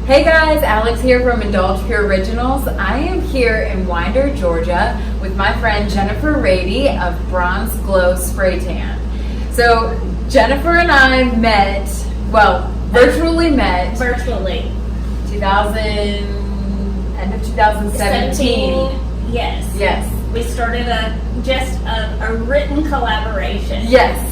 Hey guys, Alex here from Indulge Pure Originals. I am here in Winder, Georgia with my friend Jennifer Raedy of Bronze Glow Spray Tan. So Jennifer and I met, virtually met. Virtually. End of 2017. Yes. Yes. We started a written collaboration. Yes.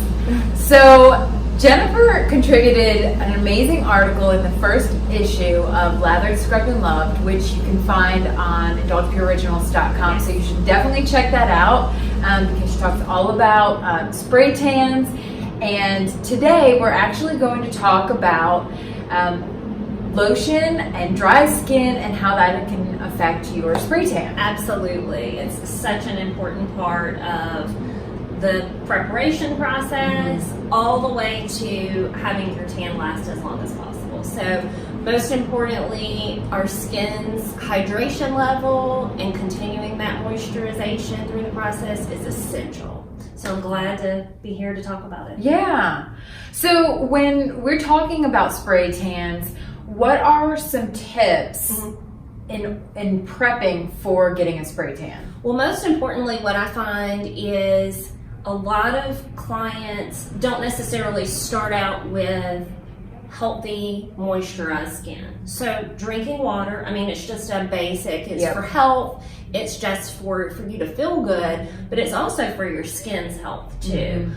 So Jennifer contributed an amazing article in the first issue of Lathered, Scrubbed, and Loved, which you can find on indulgepureoriginals.com. So you should definitely check that out because she talks all about spray tans. And today we're actually going to talk about lotion and dry skin and how that can affect your spray tan. Absolutely. It's such an important part of the preparation process, all the way to having your tan last as long as possible. So most importantly, our skin's hydration level and continuing that moisturization through the process is essential. So I'm glad to be here to talk about it. Yeah. So when we're talking about spray tans, what are some tips in prepping for getting a spray tan? Well, most importantly, what I find is a lot of clients don't necessarily start out with healthy, moisturized skin. So drinking water, it's just a basic. It's for health. It's just for you to feel good, but it's also for your skin's health too.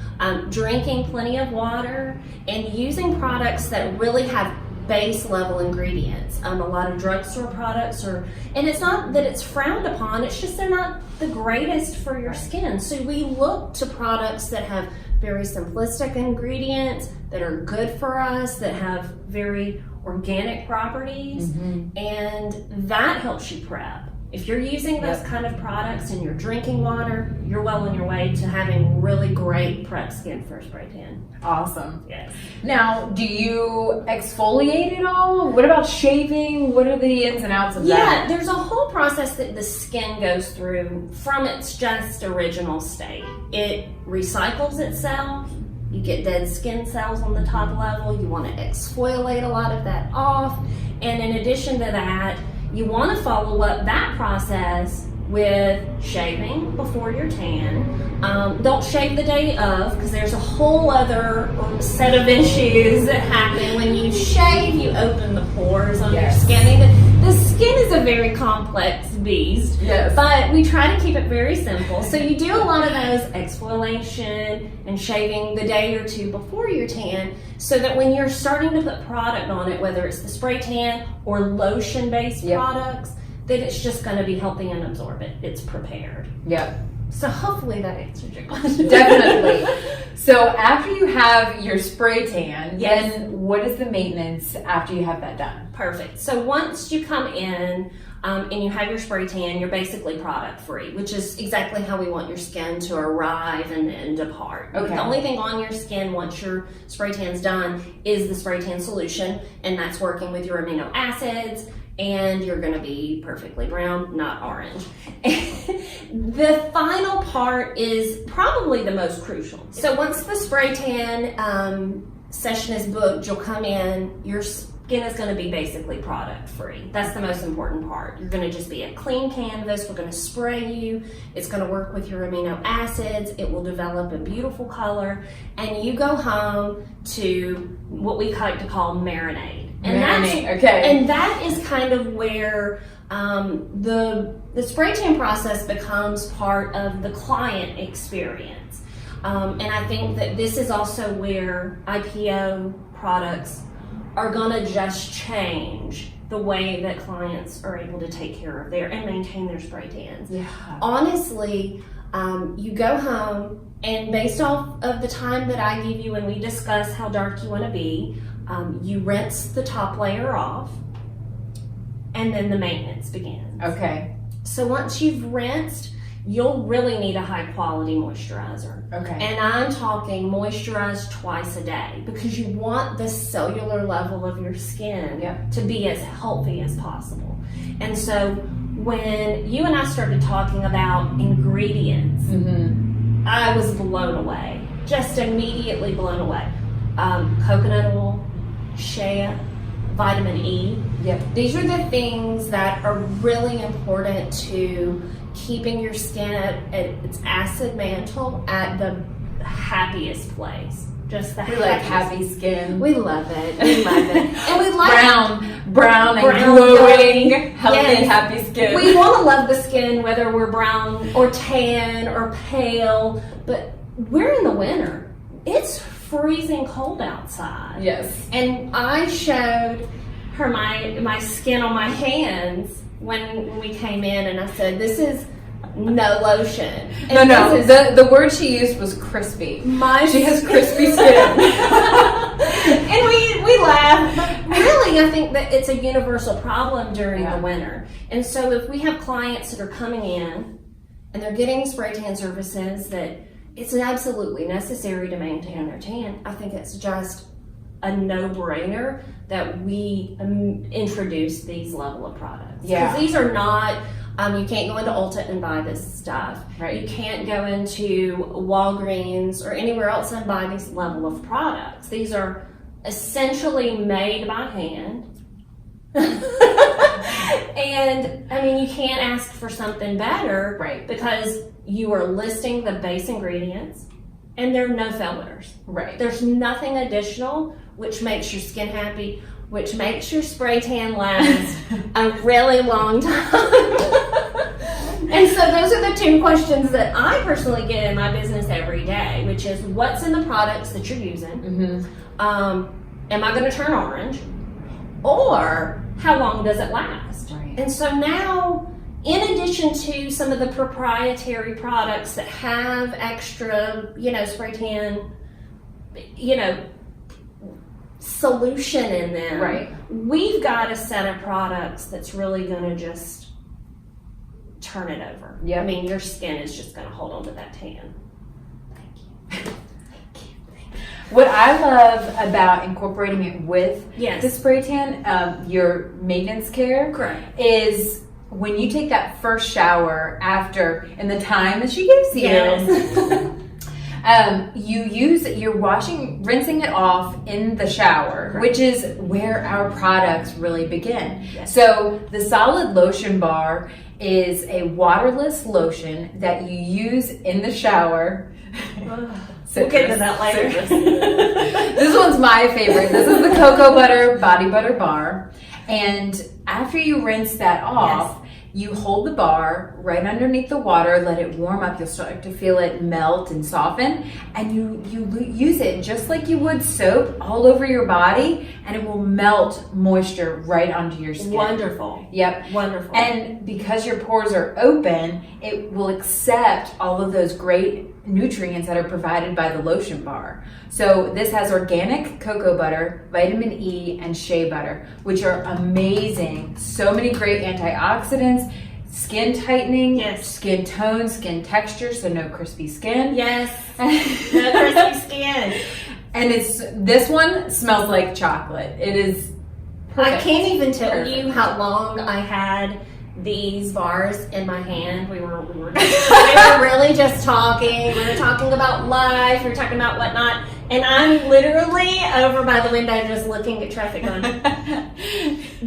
Drinking plenty of water and using products that really have base level ingredients. A lot of drugstore products and it's not that it's frowned upon, it's just they're not the greatest for your skin. So we look to products that have very simplistic ingredients, that are good for us, that have very organic properties, and that helps you prep. If you're using those kind of products and you're drinking water, you're well on your way to having really great prep skin for a spray tan. Awesome. Yes. Now, do you exfoliate at all? What about shaving? What are the ins and outs of that? Yeah, there's a whole process that the skin goes through from its just original state. It recycles itself. You get dead skin cells on the top level. You want to exfoliate a lot of that off. And in addition to that, you want to follow up that process with shaving before your tan. Don't shave the day of, because there's a whole other set of issues that happen. When you shave, you open the pores on your skin. The skin is a very complex beast, but we try to keep it very simple. So you do a lot of those exfoliation and shaving the day or two before your tan, so that when you're starting to put product on it, whether it's the spray tan or lotion-based products, that it's just going to be helping and absorb it. It's prepared. Yep. So hopefully that answered your question. Definitely. So after you have your spray tan, then what is the maintenance after you have that done? Perfect. So once you come in and you have your spray tan, you're basically product free, which is exactly how we want your skin to arrive and then depart. Okay. The only thing on your skin once your spray tan's done is the spray tan solution, and that's working with your amino acids, and you're going to be perfectly brown, not orange. The final part is probably the most crucial. So once the spray tan session is booked, you'll come in, your skin is going to be basically product free. That's the most important part. You're going to just be a clean canvas. We're going to spray you. It's going to work with your amino acids. It will develop a beautiful color, and you go home to what we like to call marinade. And that is kind of where the spray tan process becomes part of the client experience. And I think that this is also where IPO products are going to just change the way that clients are able to take care of and maintain their spray tans. Yeah. Honestly, you go home, and based off of the time that I give you when we discuss how dark you want to be, you rinse the top layer off, and then the maintenance begins. Okay. So once you've rinsed, you'll really need a high quality moisturizer. Okay. And I'm talking moisturize twice a day, because you want the cellular level of your skin to be as healthy as possible. And so when you and I started talking about ingredients, I was blown away, just immediately blown away. Coconut oil, shea, vitamin E. Yep. These are the things that are really important to keeping your skin at its acid mantle at the happiest place. Just the We like happy skin. We love it. We love it. And we like brown and glowing, healthy, happy skin. We want to love the skin whether we're brown or tan or pale, but we're in the winter. It's freezing cold outside. Yes. And I showed her my skin on my hands when we came in, and I said, "This is no lotion." And the word she used was crispy. She has crispy skin. And we laugh. But really, I think that it's a universal problem during the winter. And so if we have clients that are coming in and they're getting spray tan services that it's absolutely necessary to maintain their tan, I think it's just a no-brainer that we introduce these level of products. Yeah. Because these are not, you can't go into Ulta and buy this stuff. Right. You can't go into Walgreens or anywhere else and buy these level of products. These are essentially made by hand. And I mean, you can't ask for something better, Right. Because you are listing the base ingredients and there are no fillers. Right. There's nothing additional, which makes your skin happy, which makes your spray tan last a really long time. And so those are the two questions that I personally get in my business every day, which is what's in the products that you're using? Mm-hmm. Am I going to turn orange? Or how long does it last? Right. And so now, in addition to some of the proprietary products that have extra, spray tan, solution in them, Right. we've got a set of products that's really going to just turn it over. Yep. I mean, your skin is just going to hold on to that tan. Thank you. What I love about incorporating it with Yes. the spray tan, your maintenance care, Correct. is when you take that first shower after, and the time that she gives you, you're rinsing it off in the shower, Correct. which is where our products really begin. Yes. So the solid lotion bar is a waterless lotion that you use in the shower. We'll get into that later. This one's my favorite. This is the cocoa butter body butter bar. And after you rinse that off, you hold the bar right underneath the water, let it warm up. You'll start to feel it melt and soften. And you use it just like you would soap all over your body, and it will melt moisture right onto your skin. Wonderful. Yep. Wonderful. And because your pores are open, it will accept all of those great nutrients that are provided by the lotion bar. So this has organic cocoa butter, vitamin E, and shea butter, which are amazing. So many great antioxidants, skin tightening, skin tone, skin texture, so no crispy skin. Yes, no crispy skin. And this one smells like chocolate. It is perfect. I can't even tell you how long I had these bars in my hand. We were really just talking. We were talking about life. We were talking about whatnot. And I'm literally over by the window just looking at traffic going,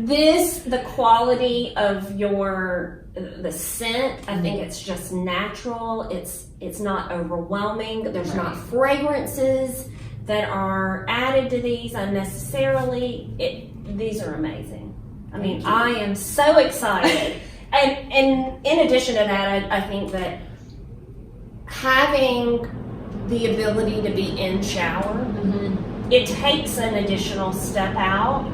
the quality of the scent, I think it's just natural. It's not overwhelming. There's not fragrances that are added to these unnecessarily. These are amazing. I mean, I am so excited. And in addition to that, I think that having the ability to be in shower, it takes an additional step out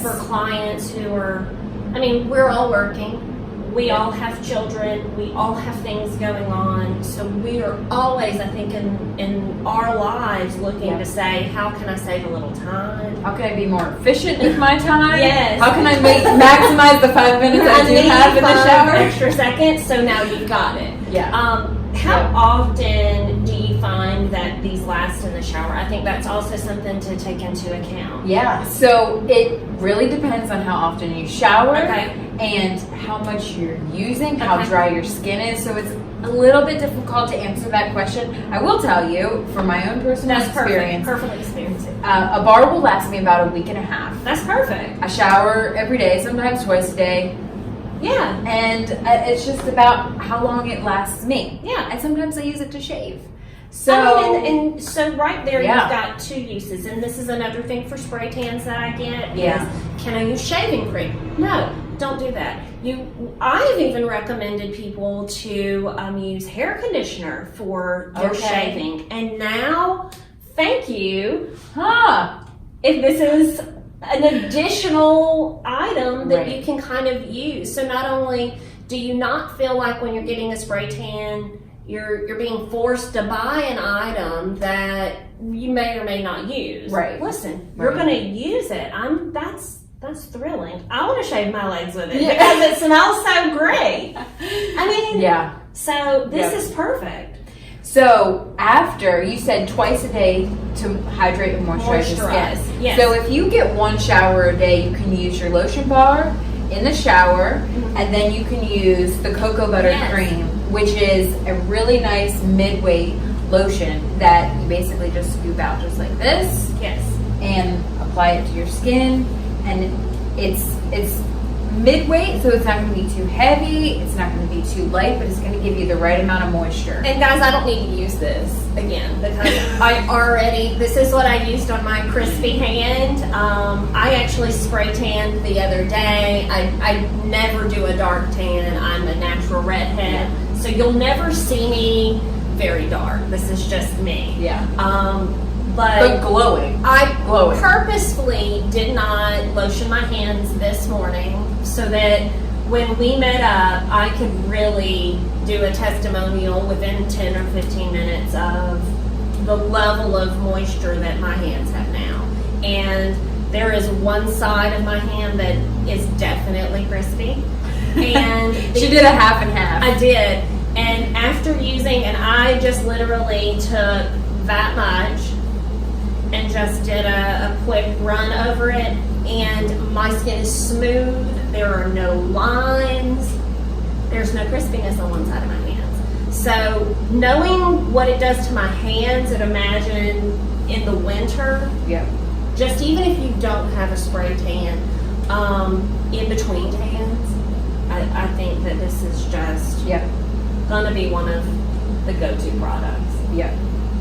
for clients who are, we're all working. We all have children. We all have things going on. So we are always, I think, in our lives looking to say, how can I save a little time? How can I be more efficient with my time? Yes. How can I maximize the 5 minutes I do have in the shower? Extra seconds, so now you've got it. Yeah. How often do you find that these last in the shower? I think that's also something to take into account. Yeah, so it really depends on how often you shower and how much you're using, how dry your skin is. So it's a little bit difficult to answer that question. I will tell you, from my own personal experience, Perfect experience. a bar will last me about a week and a half. That's perfect. I shower every day, sometimes twice a day. Yeah. And it's just about how long it lasts me. Yeah. And sometimes I use it to shave. So, and so right there, Yeah. you've got two uses, and this is another thing for spray tans that I get. Yeah. Is, can I use shaving cream? No, don't do that. I've even recommended people to use hair conditioner for their shaving, and now, thank you. If this is an additional item that you can kind of use, so not only do you not feel like when you're getting a spray tan, you're being forced to buy an item that you may or may not use. Right. Listen, you're going to use it. That's thrilling. I want to shave my legs with it because it smells so great. I mean, so this is perfect. So after, you said twice a day to hydrate and moisturize your skin. Yes. So if you get one shower a day, you can use your lotion bar in the shower, and then you can use the cocoa butter cream, which is a really nice mid-weight lotion that you basically just scoop out just like this. Yes. And apply it to your skin, and it's mid-weight, so it's not going to be too heavy, it's not going to be too light, but it's going to give you the right amount of moisture. And guys, I don't need to use this again because this is what I used on my crispy hand. I actually spray tanned the other day. I never do a dark tan. I'm a natural redhead. So you'll never see me very dark. This is just me. Yeah. But glowing. I purposefully did not lotion my hands this morning so that when we met up, I could really do a testimonial within 10 or 15 minutes of the level of moisture that my hands have now. And there is one side of my hand that is definitely crispy. And she did a half and half. I did. And after using, and I just literally took that much and just did a quick run over it, and my skin is smooth. There are no lines. There's no crispiness on one side of my hands. So knowing what it does to my hands, and imagine in the winter, just even if you don't have a spray tan, in between tans, I think that this is just gonna be one of the go-to products.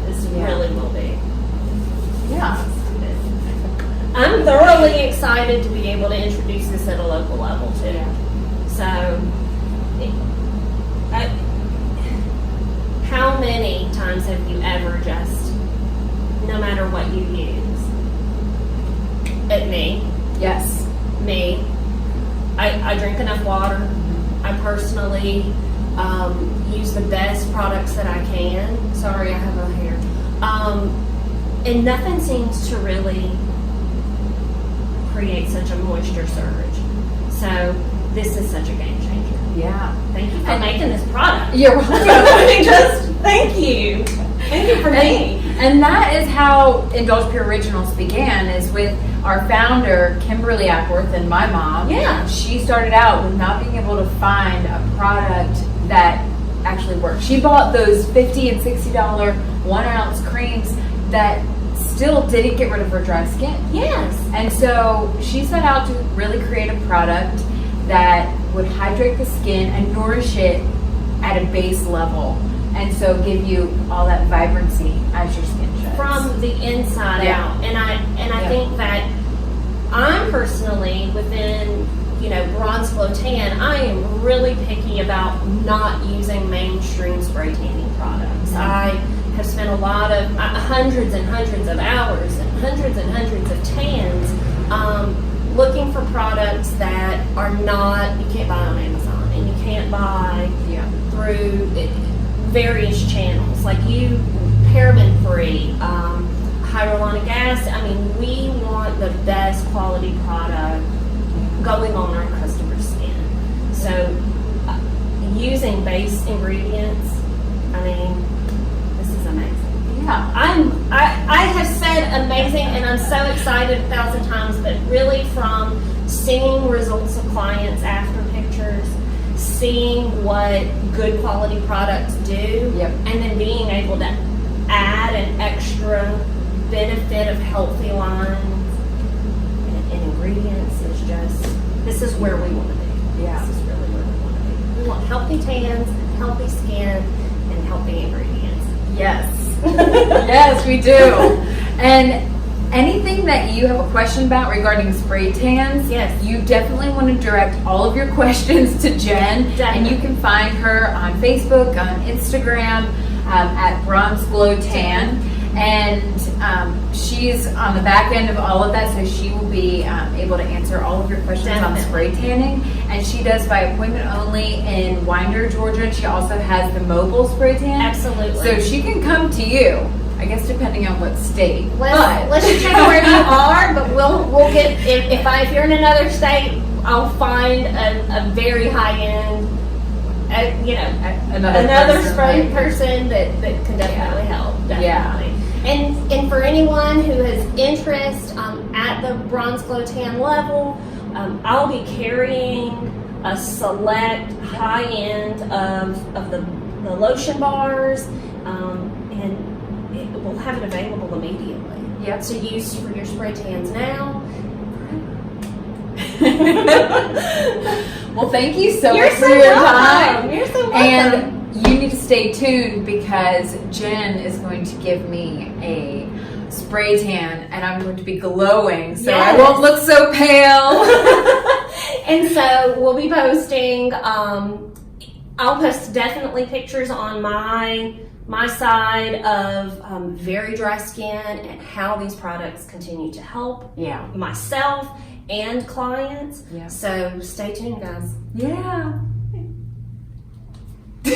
This really will be. I'm thoroughly excited to be able to introduce this at a local level too. So, how many times have you ever just, no matter what you use, me, I drink enough water. I personally use the best products that I can. Sorry, I have a hair. And nothing seems to really create such a moisture surge. So this is such a game changer. Thank you for making this product. You're welcome. Thank you. Thank you for me. And that is how Indulge Pure Originals began, is with our founder, Kimberly Ackworth, and my mom. She started out with not being able to find a product that actually worked. She bought those $50 and $60 1-ounce creams that still didn't get rid of her dry skin. And so she set out to really create a product that would hydrate the skin and nourish it at a base level, and so give you all that vibrancy as your skin sheds. From the inside out. And I think that I'm personally within, Bronze Glow Tan, I am really picky about not using mainstream spray tanning products. I have spent a lot of hundreds and hundreds of hours and hundreds of tans looking for products that are not, you can't buy on Amazon, and you can't buy through various channels, like paraben free, hyaluronic acid. I mean, we want the best quality product going on our customer's skin. So using base ingredients, I mean, this is amazing. I have said amazing, and I'm so excited 1,000 times, but really from seeing results of clients after pictures, seeing what good quality products do, Yep. and then being able to add an extra benefit of healthy lines and ingredients is just, this is where we want to be. Yeah. This is really where we want to be. We want healthy tans, and healthy skin, and healthy ingredients. Yes. Yes, we do. And anything that you have a question about regarding spray tans, Yes. you definitely want to direct all of your questions to Jenn. And Definitely. you can find her on Facebook, on Instagram, at Bronze Glow Tan. And she's on the back end of all of that, so she will be able to answer all of your questions on Definitely. spray tanning. And she does by appointment only in Winder, Georgia. And she also has the mobile spray tan. Absolutely. So she can come to you, I guess depending on what state. Let's check where you are, but we'll get, if you're in another state, I'll find a very high end, another spray person that can definitely help. Definitely. Yeah. And for anyone who has interest at the Bronze Glow Tan level, I'll be carrying a select high end of the lotion bars, and we'll have it available immediately. Yep. So use for your spray tans now. Well, thank you so You're much so for your welcome. time. You're so welcome. And you need to stay tuned because Jenn is going to give me a spray tan and I'm going to be glowing, so I Yes. won't look so pale. And so we'll be posting, I'll post definitely pictures on my side of very dry skin and how these products continue to help Yeah. myself and clients. Yeah. So stay tuned, guys. Yeah.